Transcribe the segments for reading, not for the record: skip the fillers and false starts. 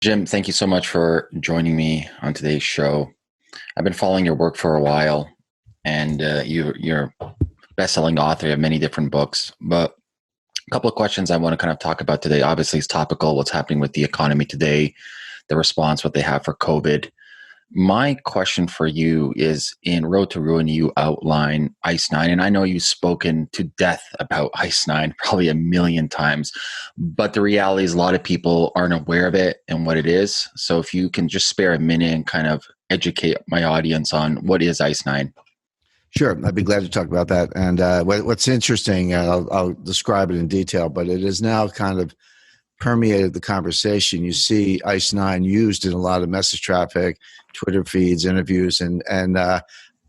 Jim, thank you so much for joining me on today's show. I've been following your work for a while, and you're a best-selling author of many different books. But a couple of questions I want to kind of talk about today. Obviously, it's topical, what's happening with the economy today, the response, what they have for COVID. My question for you is in Road to Ruin, you outline Ice Nine, and I know you've spoken to death about Ice Nine probably a million times, but the reality is a lot of people aren't aware of it and what it is. So if you can just spare a minute and kind of educate my audience on what is Ice Nine. Sure, I'd be glad to talk about that. And what's interesting, I'll describe it in detail, but it is now kind of permeated the conversation. You see Ice Nine used in a lot of message traffic, Twitter feeds, interviews, and I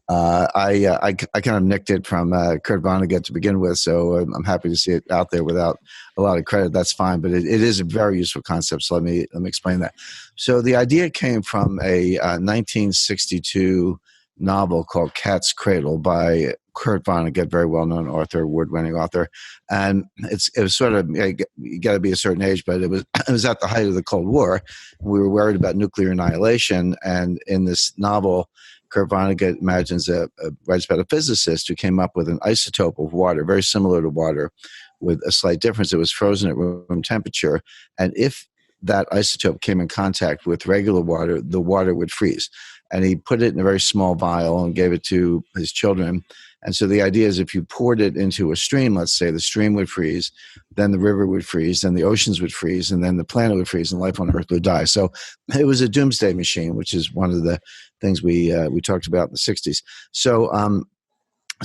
kind of nicked it from Kurt Vonnegut to begin with. So I'm happy to see it out there without a lot of credit. That's fine, but it is a very useful concept. So let me explain that. So the idea came from a 1962 novel called Cat's Cradle by Kurt Vonnegut, very well-known author, award-winning author. And it was sort of, you got to be a certain age, but it was at the height of the Cold War. We were worried about nuclear annihilation. And in this novel, Kurt Vonnegut writes about a physicist who came up with an isotope of water, very similar to water, with a slight difference. It was frozen at room temperature. And if that isotope came in contact with regular water, the water would freeze. And he put it in a very small vial and gave it to his children. And so the idea is if you poured it into a stream, let's say the stream would freeze, then the river would freeze, then the oceans would freeze, and then the planet would freeze and life on Earth would die. So it was a doomsday machine, which is one of the things we talked about in the 60s. So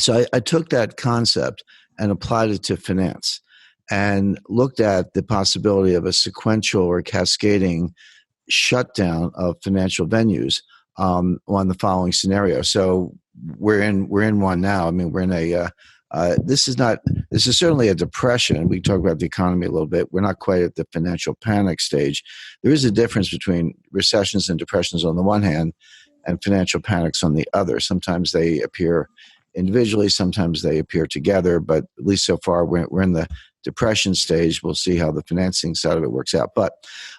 I took that concept and applied it to finance and looked at the possibility of a sequential or cascading shutdown of financial venues on the following scenario. So we're in one now. I mean, we're in this is certainly a depression. We talk about the economy a little bit. We're not quite at the financial panic stage. There is a difference between recessions and depressions on the one hand and financial panics on the other. Sometimes they appear individually, sometimes they appear together, but at least so far we're in the depression stage. We'll see how the financing side of it works out. But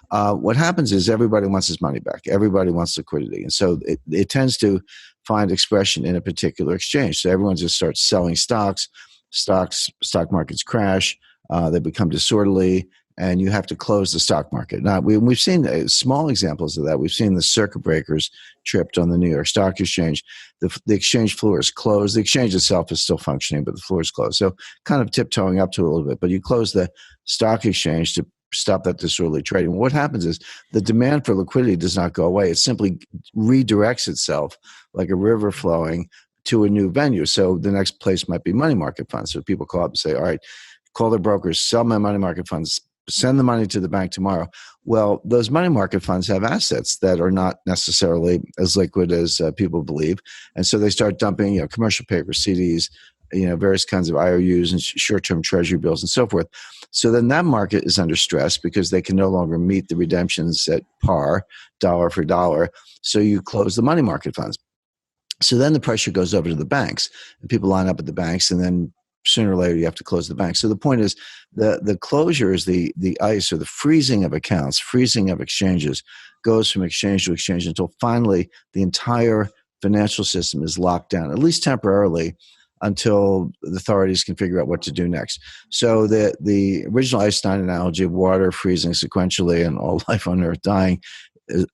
what happens is everybody wants his money back. Everybody wants liquidity. And so it tends to find expression in a particular exchange. So everyone just starts selling stocks. Stock markets crash. They become disorderly. And you have to close the stock market. Now, we've seen small examples of that. We've seen the circuit breakers tripped on the New York Stock Exchange. The exchange floor is closed. The exchange itself is still functioning, but the floor is closed. So kind of tiptoeing up to it a little bit. But you close the stock exchange to stop that disorderly trading. What happens is the demand for liquidity does not go away. It simply redirects itself like a river flowing to a new venue. So the next place might be money market funds. So people call up and say, all right, call their brokers, sell my money market funds, send the money to the bank tomorrow. Well, those money market funds have assets that are not necessarily as liquid as people believe. And so they start dumping, commercial paper, CDs, various kinds of IOUs and short-term treasury bills and so forth. So then that market is under stress because they can no longer meet the redemptions at par, dollar for dollar. So you close the money market funds. So then the pressure goes over to the banks and people line up at the banks, and then sooner or later you have to close the bank. So the point is the closure is the ice, or the freezing of accounts, freezing of exchanges, goes from exchange to exchange until finally the entire financial system is locked down, at least temporarily, until the authorities can figure out what to do next. So the original Ice Nine analogy of water freezing sequentially and all life on Earth dying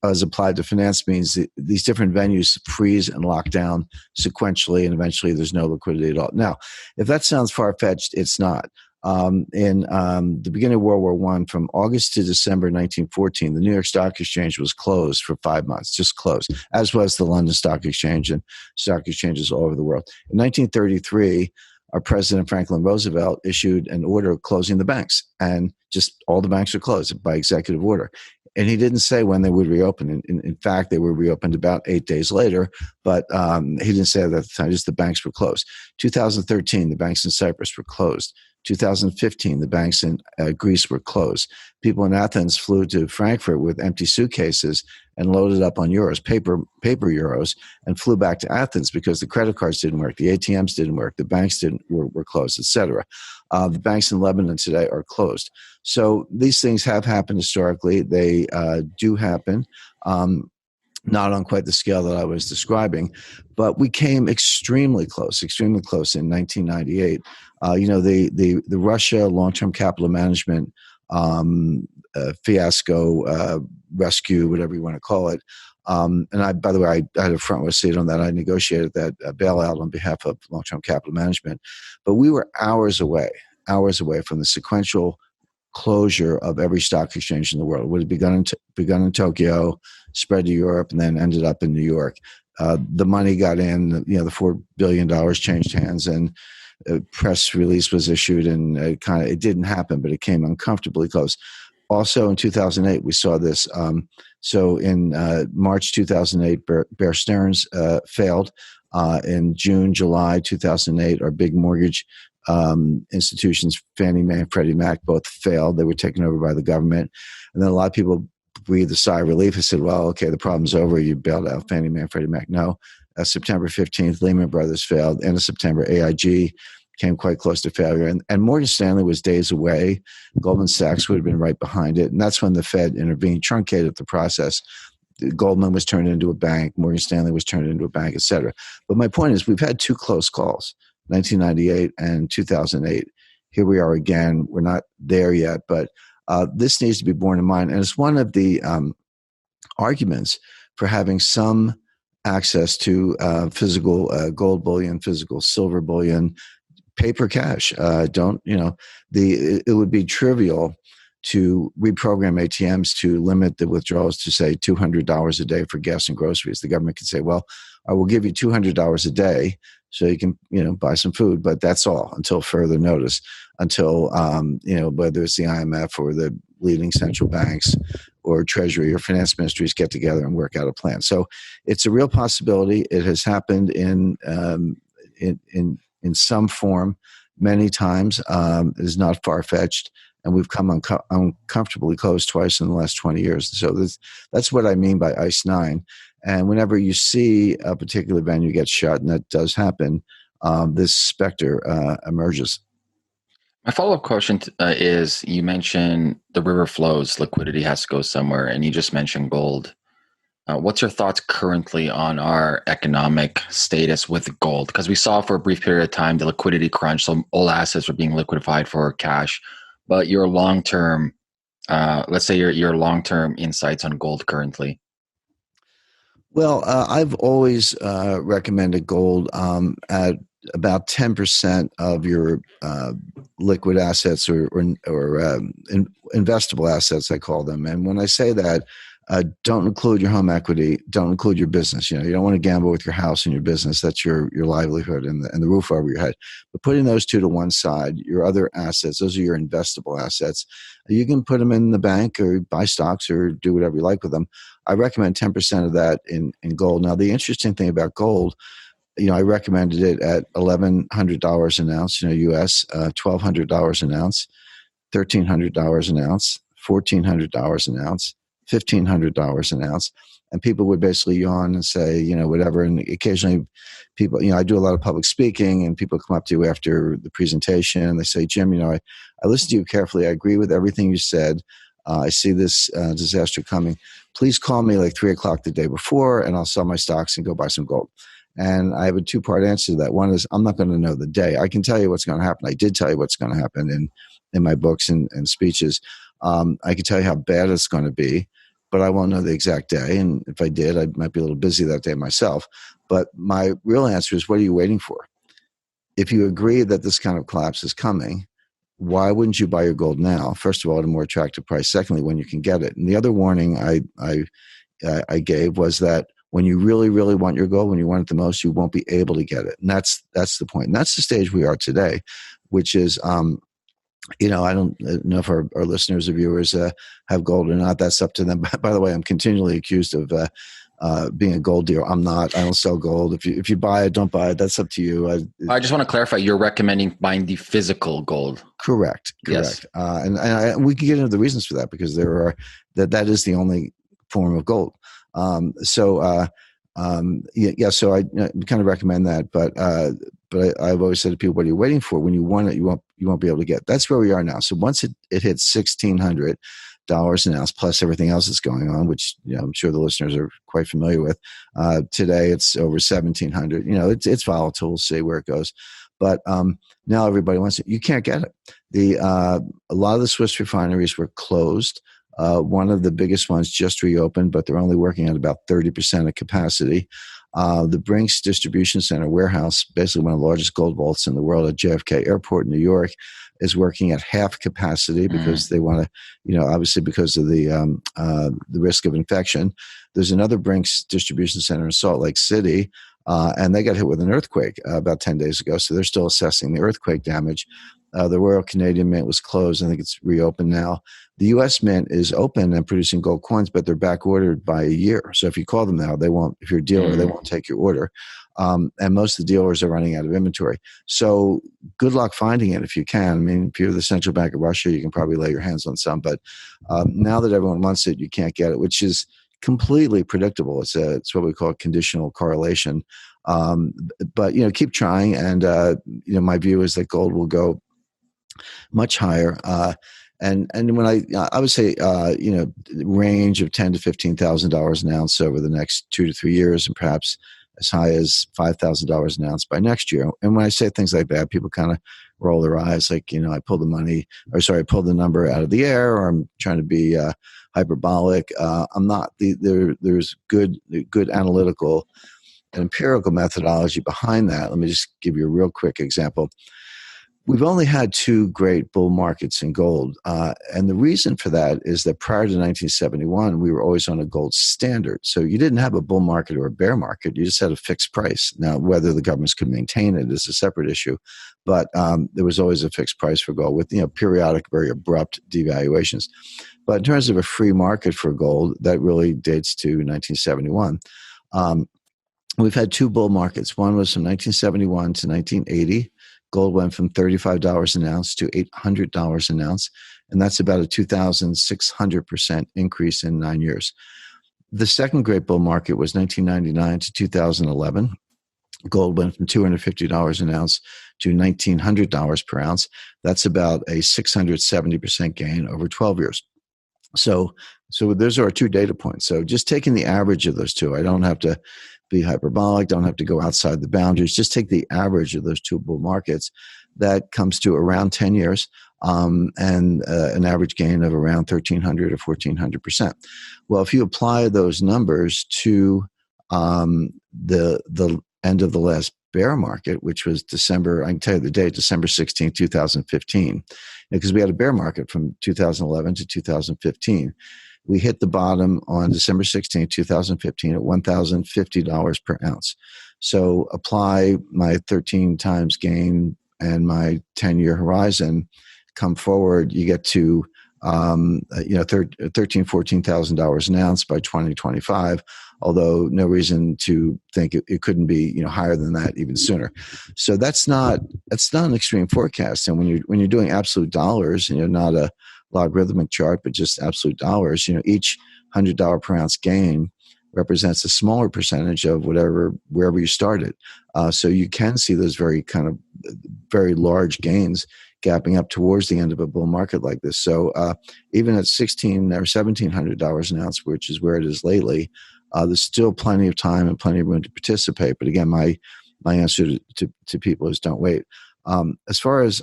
as applied to finance means these different venues freeze and lock down sequentially, and eventually there's no liquidity at all. Now, if that sounds far-fetched, it's not. In the beginning of World War I, from August to December 1914, the New York Stock Exchange was closed for 5 months, just closed, as was the London Stock Exchange and stock exchanges all over the world. In 1933, our President Franklin Roosevelt issued an order closing the banks, and just all the banks are closed by executive order. And he didn't say when they would reopen. In fact, they were reopened about 8 days later, but he didn't say that at the time, just the banks were closed. 2013, the banks in Cyprus were closed. 2015, the banks in Greece were closed. People in Athens flew to Frankfurt with empty suitcases and loaded up on euros, paper euros, and flew back to Athens because the credit cards didn't work, the ATMs didn't work, the banks were closed, etc. The banks in Lebanon today are closed. So these things have happened historically. They do happen. Not on quite the scale that I was describing, but we came extremely close in 1998. The Russia long-term capital management fiasco, rescue, whatever you want to call it. And by the way, I had a front row seat on that. I negotiated that bailout on behalf of long-term capital management, but we were hours away from the sequential closure of every stock exchange in the world. It would have begun in Tokyo, spread to Europe, and then ended up in New York. The money got in, the $4 billion changed hands, and a press release was issued, and it didn't happen, but it came uncomfortably close. Also in 2008, we saw this. So in March 2008, Bear Stearns failed. In June, July 2008, our big mortgage institutions, Fannie Mae and Freddie Mac, both failed. They were taken over by the government. And then a lot of people breathed a sigh of relief and said, well, okay, the problem's over. You bailed out Fannie Mae and Freddie Mac. No. September 15th, Lehman Brothers failed. End of September, AIG came quite close to failure. And Morgan Stanley was days away. Goldman Sachs would have been right behind it. And that's when the Fed intervened, truncated the process. Goldman was turned into a bank. Morgan Stanley was turned into a bank, et cetera. But my point is, we've had two close calls. 1998 and 2008. Here we are again. We're not there yet, but this needs to be borne in mind. And it's one of the arguments for having some access to physical gold bullion, physical silver bullion, paper cash. It would be trivial to reprogram ATMs to limit the withdrawals to, say, $200 a day for gas and groceries. The government could say, well, I will give you $200 a day so you can, buy some food, but that's all until further notice, until, whether it's the IMF or the leading central banks or Treasury or finance ministries get together and work out a plan. So it's a real possibility. It has happened in some form many times. It is not far-fetched. And we've come uncomfortably close twice in the last 20 years. So that's what I mean by ICE 9. And whenever you see a particular venue get shut, and that does happen, this specter emerges. My follow-up question is, you mentioned the river flows, liquidity has to go somewhere, and you just mentioned gold. What's your thoughts currently on our economic status with gold? Because we saw for a brief period of time the liquidity crunch, so all assets were being liquefied for cash. But your long-term, let's say your long-term insights on gold currently. Well, I've always recommended gold at about 10% of your liquid assets or investable assets, I call them. And when I say that, don't include your home equity, don't include your business. You don't want to gamble with your house and your business. That's your livelihood and the roof over your head. But putting those two to one side, your other assets, those are your investable assets. You can put them in the bank or buy stocks or do whatever you like with them. I recommend 10% of that in gold. Now, the interesting thing about gold, I recommended it at $1,100 an ounce, US, $1,200 an ounce, $1,300 an ounce, $1,400 an ounce, $1,500 an ounce. And people would basically yawn and say, whatever. And occasionally people, I do a lot of public speaking, and people come up to you after the presentation and they say, Jim, I listened to you carefully. I agree with everything you said. I see this disaster coming. Please call me like 3:00 the day before, and I'll sell my stocks and go buy some gold. And I have a two-part answer to that. One is, I'm not going to know the day. I can tell you what's going to happen. I did tell you what's going to happen in my books and speeches. I can tell you how bad it's going to be, but I won't know the exact day. And if I did, I might be a little busy that day myself. But my real answer is, what are you waiting for? If you agree that this kind of collapse is coming, why wouldn't you buy your gold now? First of all, at a more attractive price. Secondly, when you can get it. And the other warning I gave was that when you really, really want your gold, when you want it the most, you won't be able to get it. And that's the point. And that's the stage we are today, which is, I don't know if our listeners or viewers have gold or not. That's up to them. By the way, I'm continually accused of being a gold dealer. I'm not. I don't sell gold. If you buy it, don't buy it. That's up to you. I just want to clarify. You're recommending buying the physical gold. Correct. Yes. And we can get into the reasons for that, because that is the only form of gold. So I kind of recommend that, but I've always said to people, what are you waiting for? When you want it, you won't be able to get. That's where we are now. So once it hits $1,600 an ounce, plus everything else that's going on, which I'm sure the listeners are quite familiar with. Today it's over 1,700. It's volatile. We'll see where it goes. But now everybody wants it. You can't get it. A lot of the Swiss refineries were closed. One of the biggest ones just reopened, but they're only working at about 30% of capacity. The Brinks Distribution Center warehouse, basically one of the largest gold vaults in the world at JFK Airport in New York, is working at half capacity because they want to, obviously because of the risk of infection. There's another Brinks Distribution Center in Salt Lake City, and they got hit with an earthquake about 10 days ago, so they're still assessing the earthquake damage. The Royal Canadian Mint was closed. I think it's reopened now. The U.S. Mint is open and producing gold coins, but they're back ordered by a year. So if you call them now, they won't. If you're a dealer, they won't take your order. And most of the dealers are running out of inventory. So good luck finding it if you can. I mean, if you're the Central Bank of Russia, you can probably lay your hands on some. But now that everyone wants it, you can't get it, which is completely predictable. It's what we call conditional correlation. But keep trying. And my view is that gold will go much higher. And when I would say, range of $10,000 to $15,000 an ounce over the next 2 to 3 years, and perhaps as high as $5,000 an ounce by next year. And when I say things like that, people kind of roll their eyes, like, I pulled the number out of the air, or I'm trying to be hyperbolic. I'm not. There's good analytical and empirical methodology behind that. Let me just give you a real quick example. We've only had 2 great bull markets in gold. And the reason for that is that prior to 1971, we were always on a gold standard. So you didn't have a bull market or a bear market. You just had a fixed price. Now, whether the governments could maintain it is a separate issue. But there was always a fixed price for gold with periodic, very abrupt devaluations. But in terms of a free market for gold, that really dates to 1971. We've had 2 bull markets. One was from 1971 to 1980. Gold went from $35 an ounce to $800 an ounce, and that's about a 2,600% increase in 9 years. The second great bull market was 1999 to 2011. Gold went from $250 an ounce to $1,900 per ounce. That's about a 670% gain over 12 years. So those are our 2 data points. So just taking the average of those 2, I don't have to be hyperbolic, don't have to go outside the boundaries. Just take the average of those 2 bull markets. That comes to around 10 years and an average gain of around 1,300 or 1,400%. Well, if you apply those numbers to the end of the last bear market, which was December, I can tell you the date, December 16, 2015, because we had a bear market from 2011 to 2015. We hit the bottom on December 16, 2015 at $1,050 per ounce. So apply my 13 times gain and my 10-year horizon, come forward, you get to $13,000, $14,000 an ounce by 2025, although no reason to think it couldn't be higher than that even sooner. So that's not an extreme forecast. And when you're doing absolute dollars, not a logarithmic chart, but just absolute dollars, each $100 per ounce gain represents a smaller percentage of wherever you started. So you can see those very large gains gapping up towards the end of a bull market like this. So even at $1,600 or $1,700 an ounce, which is where it is lately, there's still plenty of time and plenty of room to participate. But again, my answer to people is don't wait. As far as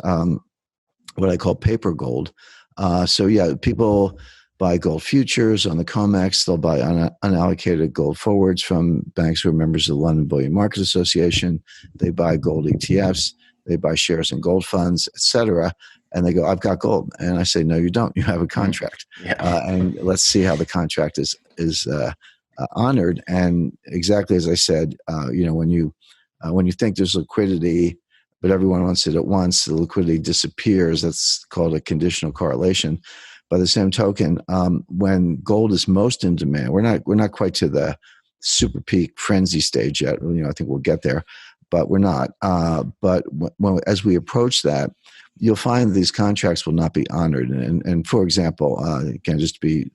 what I call paper gold, people buy gold futures on the COMEX. They'll buy unallocated gold forwards from banks who are members of the London Bullion Market Association. They buy gold ETFs. They buy shares in gold funds, etc. And they go, "I've got gold." And I say, "No, you don't. You have a contract." And let's see how the contract is honored. And exactly as I said, when you think there's liquidity, but everyone wants it at once, the liquidity disappears. That's called a conditional correlation. By the same token, when gold is most in demand, we're not quite to the super peak frenzy stage yet. I think we'll get there, but we're not. But as we approach that, you'll find that these contracts will not be honored. And for example, again, just to be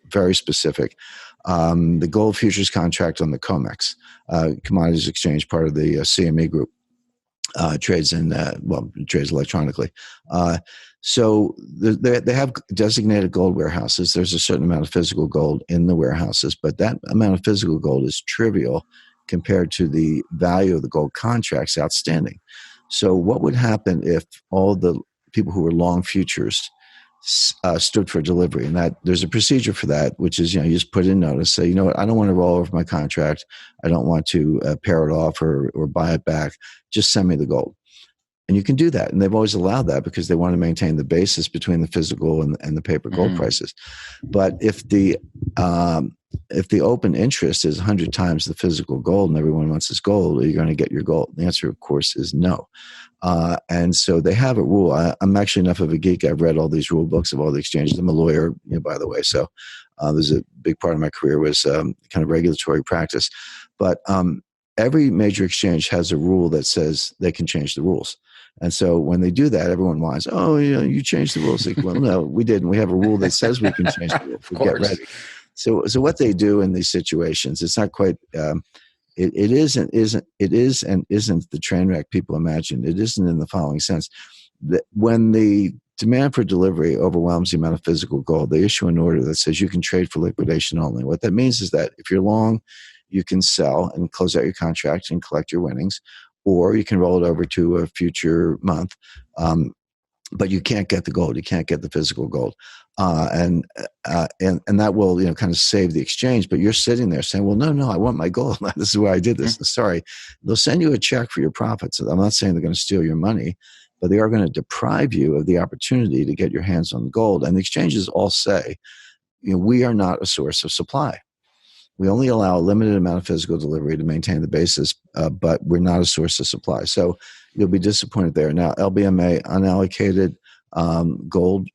very specific, the gold futures contract on the COMEX, Commodities Exchange, part of the CME Group, trades trades electronically. So they have designated gold warehouses. There's a certain amount of physical gold in the warehouses, but that amount of physical gold is trivial compared to the value of the gold contracts outstanding. So what would happen if all the people who were long futures stood for delivery? And that there's a procedure for that, which is, you just put in notice, say, what, I don't want to roll over my contract. I don't want to pair it off or buy it back. Just send me the gold. And you can do that. And they've always allowed that because they want to maintain the basis between the physical and the paper gold prices. But if the open interest is 100 times the physical gold and everyone wants this gold, are you going to get your gold? The answer, of course, is no. And so they have a rule. I'm actually enough of a geek. I've read all these rule books of all the exchanges. I'm a lawyer, by the way. So there's a big part of my career was kind of regulatory practice. But every major exchange has a rule that says they can change the rules. And so when they do that, everyone whines, oh, you changed the rules. Like, well, no, we didn't. We have a rule that says we can change the rules. Get ready. So what they do in these situations, it's not quite, it is and isn't the train wreck people imagine. It isn't in the following sense. That when the demand for delivery overwhelms the amount of physical gold, they issue an order that says you can trade for liquidation only. What that means is that if you're long, you can sell and close out your contract and collect your winnings, or you can roll it over to a future month. But you can't get the gold. You can't get the physical gold. And that will, kind of save the exchange. But you're sitting there saying, well, no, I want my gold. This is why I did this. Sorry. They'll send you a check for your profits. I'm not saying they're going to steal your money, but they are going to deprive you of the opportunity to get your hands on the gold. And the exchanges all say, we are not a source of supply. We only allow a limited amount of physical delivery to maintain the basis, but we're not a source of supply. So you'll be disappointed there. Now, LBMA, unallocated gold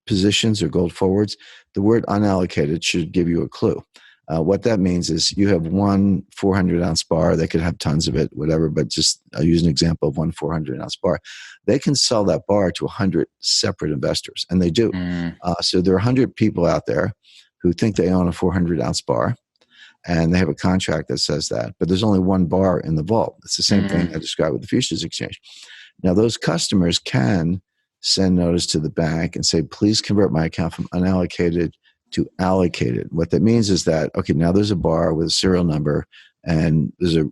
positions or gold forwards, the word unallocated should give you a clue. What that means is you have one 400-ounce bar. They could have tons of it, whatever, but just I'll use an example of one 400-ounce bar. They can sell that bar to 100 separate investors, and they do. So there are 100 people out there who think they own a 400-ounce bar, and they have a contract that says that. But there's only one bar in the vault. It's the same thing I described with the futures exchange. Now, those customers can send notice to the bank and say, please convert my account from unallocated to allocated. What that means is that, okay, now there's a bar with a serial number, and there's a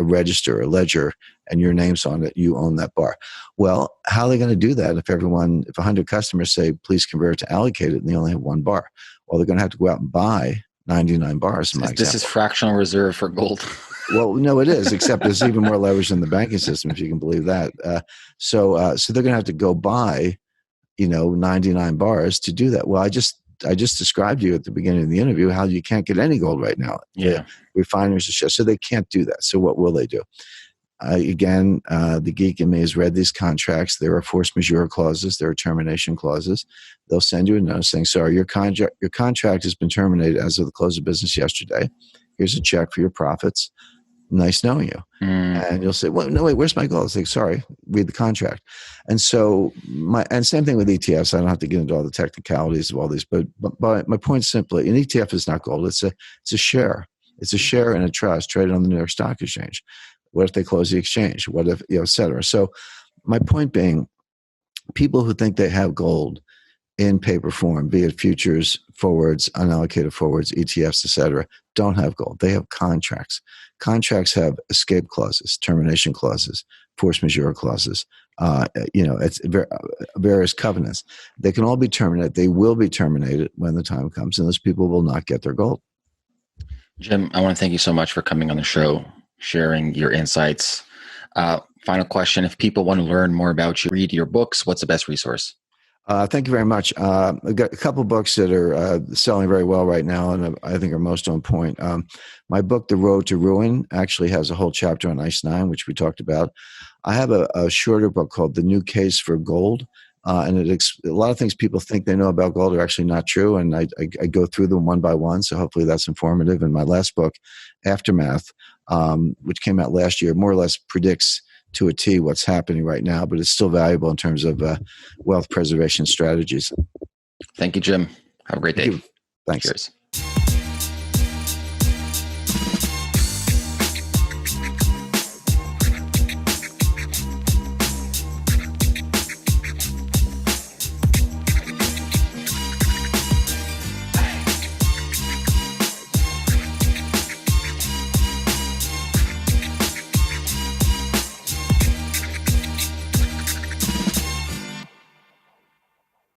register, a ledger, and your name's on it. You own that bar. Well, how are they going to do that if 100 customers say, please convert to allocated, and they only have one bar? Well, they're going to have to go out and buy 99 bars. This is fractional reserve for gold. Well, no, it is, except there's even more leverage in the banking system, if you can believe that. So they're going to have to go buy, 99 bars to do that. Well, I just described to you at the beginning of the interview how you can't get any gold right now. Yeah. Refineries are shut, so they can't do that. So what will they do? The geek in me has read these contracts. There are force majeure clauses. There are termination clauses. They'll send you a note saying, sorry, your contract has been terminated as of the close of business yesterday. Here's a check for your profits. Nice knowing you. And you'll say, well, no, wait, where's my gold? It's like, sorry, read the contract. And so same thing with ETFs. I don't have to get into all the technicalities of all these, but my point simply, an ETF is not gold. It's a share. It's a share in a trust traded on the New York Stock Exchange. What if they close the exchange? What if, et cetera? So my point being, people who think they have gold in paper form, be it futures, forwards, unallocated forwards, ETFs, et cetera, don't have gold. They have contracts. Contracts have escape clauses, termination clauses, force majeure clauses, it's various covenants. They can all be terminated. They will be terminated when the time comes, and those people will not get their gold. Jim, I want to thank you so much for coming on the show, sharing your insights. Final question. If people want to learn more about you, read your books, what's the best resource? Thank you very much. I've got a couple books that are selling very well right now, and I think are most on point. My book, The Road to Ruin, actually has a whole chapter on ICE 9, which we talked about. I have a shorter book called The New Case for Gold. and a lot of things people think they know about gold are actually not true. And I go through them one by one. So hopefully that's informative. And my last book, Aftermath, which came out last year, more or less predicts to a T what's happening right now, but it's still valuable in terms of wealth preservation strategies. Thank you, Jim. Have a great day. Thanks. Cheers.